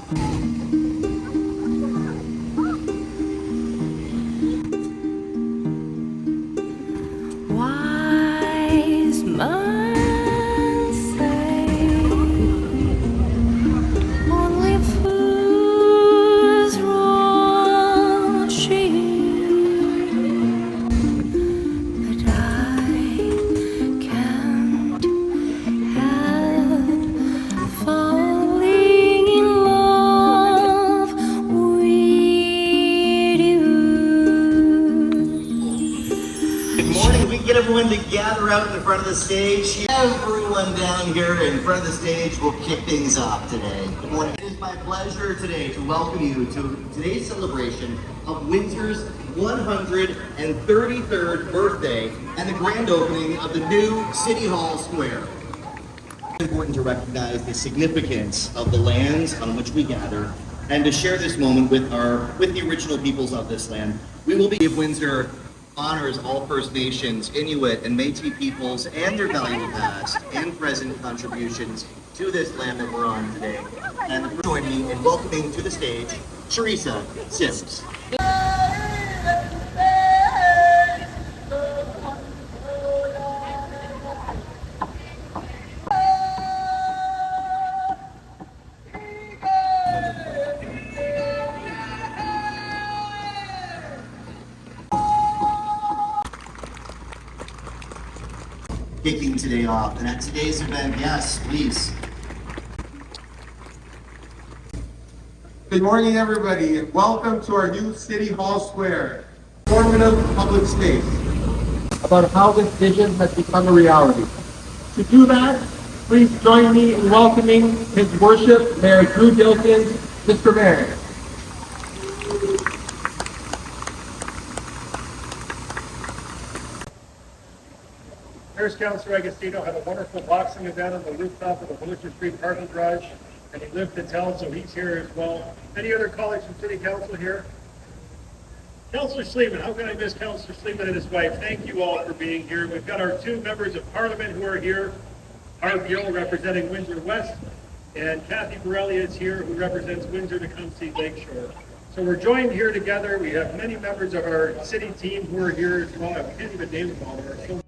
Wise men say only fools rush in, but I can't help falling in love with you. Good morning. We get everyone to gather out in front of the stage. Everyone down here in front of the stage will kick things off today. Good morning. It is my pleasure today to welcome you to today's celebration of Windsor's 133rd birthday and the grand opening of the new City Hall Square. It's important to recognize the significance of the lands on which we gather and to share this moment with the original peoples of this land. We will be of Windsor honors all First Nations, Inuit, and Métis peoples and their valuable past and present contributions to this land that we're on today. And join me in welcoming to the stage, Teresa Sims. Kicking today off, and at today's event, yes, please. Good morning, everybody, and welcome to our new City Hall Square, informative public space about how this vision has become a reality. To do that, please join me in welcoming His Worship, Mayor Drew Dilkens. Mr. Mayor. Here's Councillor Agostino had a wonderful boxing event on the rooftop of the Wilshire Street parking garage, and he lived to tell, so he's here as well. Any other colleagues from City Council here? Councillor Sleeman, how can I miss Councillor Sleeman and his wife? Thank you all for being here. We've got our two members of Parliament who are here, Harv Gill representing Windsor West, and Kathy Borelli is here who represents Windsor-Tecumseh Lakeshore. So we're joined here together. We have many members of our city team who are here as well. I can't even name them all. There are so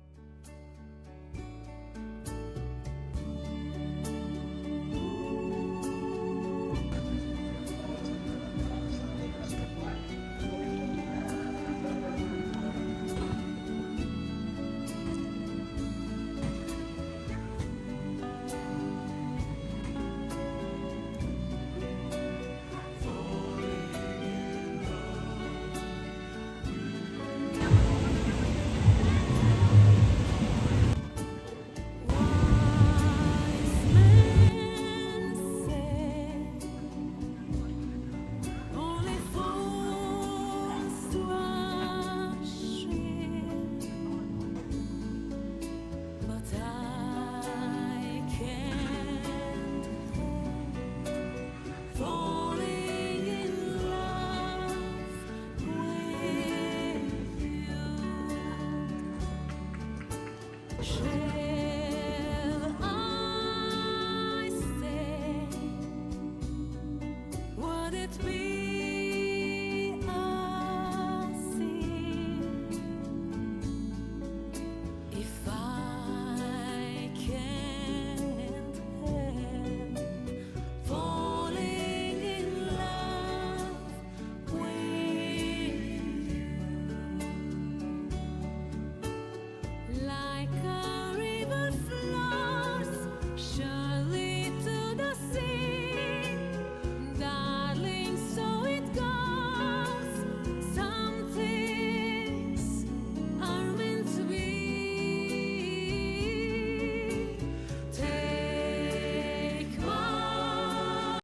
Shall I say, would it be